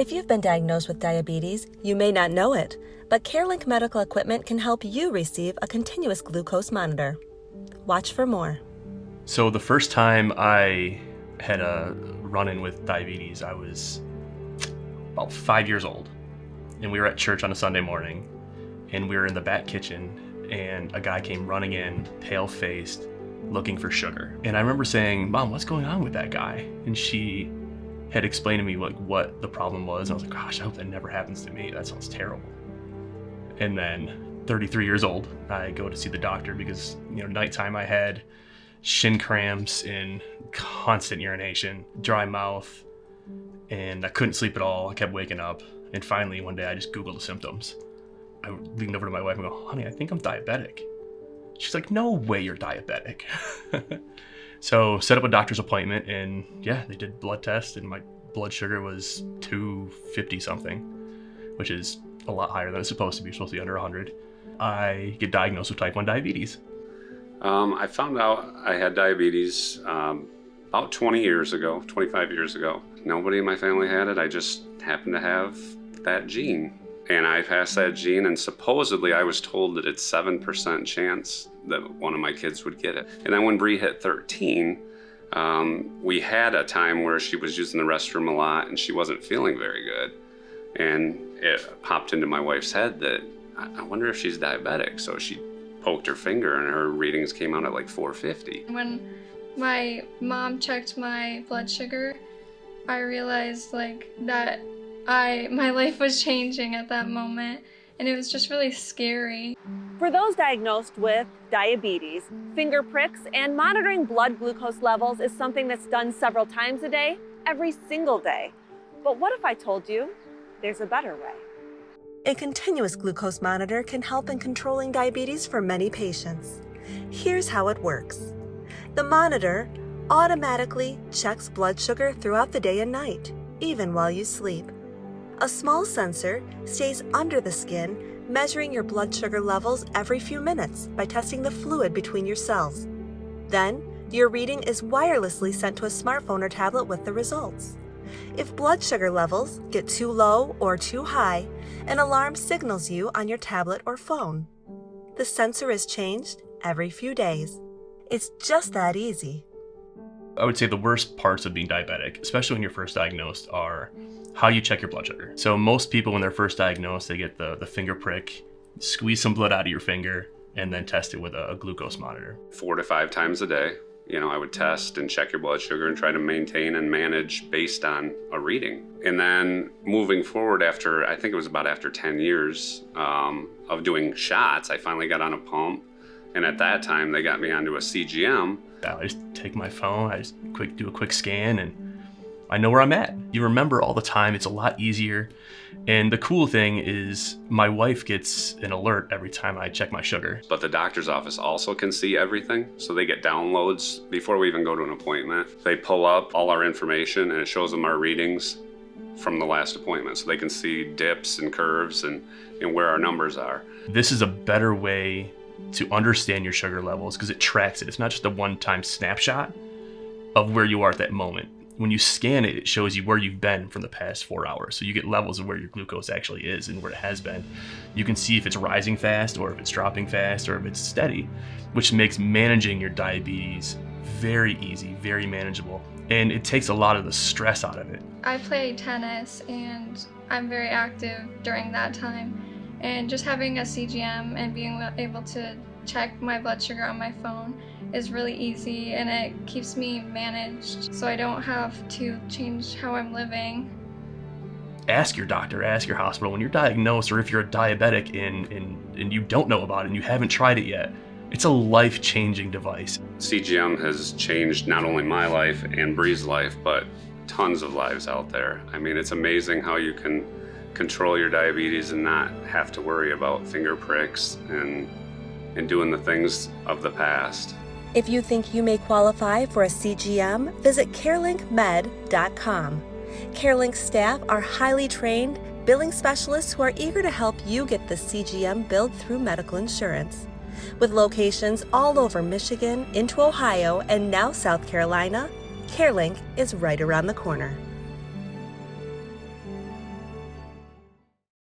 If you've been diagnosed with diabetes, you may not know it, but CareLink medical equipment can help you receive a continuous glucose monitor. Watch for more. So the first time I had a run-in with diabetes, I was about 5 years old. And we were at church on a Sunday morning, and we were in the back kitchen, and a guy came running in, pale-faced, looking for sugar. And I remember saying, "Mom, what's going on with that guy?" And she had explained to me what the problem was. And I was like, gosh, I hope that never happens to me. That sounds terrible. And then 33 years old, I go to see the doctor because, nighttime I had shin cramps and constant urination, dry mouth, and I couldn't sleep at all. I kept waking up. And finally, one day I just Googled the symptoms. I leaned over to my wife and go, "Honey, I think I'm diabetic." She's like, "No way you're diabetic." So set up a doctor's appointment, and yeah, they did blood tests, and my blood sugar was 250 something, which is a lot higher than it's supposed to be. It's supposed to be under 100. I get diagnosed with type 1 diabetes. I found out I had diabetes about 20 years ago, 25 years ago. Nobody in my family had it. I just happened to have that gene. And I passed that gene, and supposedly I was told that it's 7% chance that one of my kids would get it. And then when Bree hit 13, we had a time where she was using the restroom a lot and she wasn't feeling very good. And it popped into my wife's head that I wonder if she's diabetic. So she poked her finger and her readings came out at like 450. When my mom checked my blood sugar, I realized that my life was changing at that moment, and it was just really scary. For those diagnosed with diabetes, finger pricks and monitoring blood glucose levels is something that's done several times a day, every single day. But what if I told you there's a better way? A continuous glucose monitor can help in controlling diabetes for many patients. Here's how it works. The monitor automatically checks blood sugar throughout the day and night, even while you sleep. A small sensor stays under the skin, measuring your blood sugar levels every few minutes by testing the fluid between your cells. Then, your reading is wirelessly sent to a smartphone or tablet with the results. If blood sugar levels get too low or too high, an alarm signals you on your tablet or phone. The sensor is changed every few days. It's just that easy. I would say the worst parts of being diabetic, especially when you're first diagnosed, are how you check your blood sugar. So most people, when they're first diagnosed, they get the finger prick, squeeze some blood out of your finger, and then test it with a glucose monitor. 4 to 5 times a day, I would test and check your blood sugar and try to maintain and manage based on a reading. And then moving forward after 10 years of doing shots, I finally got on a pump. And at that time, they got me onto a CGM. I just take my phone, I just do a quick scan, and I know where I'm at. You remember all the time, it's a lot easier. And the cool thing is my wife gets an alert every time I check my sugar. But the doctor's office also can see everything. So they get downloads before we even go to an appointment. They pull up all our information and it shows them our readings from the last appointment. So they can see dips and curves and where our numbers are. This is a better way to understand your sugar levels because it tracks it. It's not just a one-time snapshot of where you are at that moment. When you scan it, it shows you where you've been from the past 4 hours. So you get levels of where your glucose actually is and where it has been. You can see if it's rising fast or if it's dropping fast or if it's steady, which makes managing your diabetes very easy, very manageable. And it takes a lot of the stress out of it. I play tennis, and I'm very active during that time. And just having a CGM and being able to check my blood sugar on my phone is really easy, and it keeps me managed so I don't have to change how I'm living. Ask your doctor, ask your hospital when you're diagnosed, or if you're a diabetic and you don't know about it and you haven't tried it yet. It's a life-changing device. CGM has changed not only my life and Bree's life, but tons of lives out there. I mean, it's amazing how you can control your diabetes and not have to worry about finger pricks and doing the things of the past. If you think you may qualify for a CGM, visit carelinkmed.com. CareLink staff are highly trained billing specialists who are eager to help you get the CGM billed through medical insurance. With locations all over Michigan, into Ohio, and now South Carolina, CareLink is right around the corner.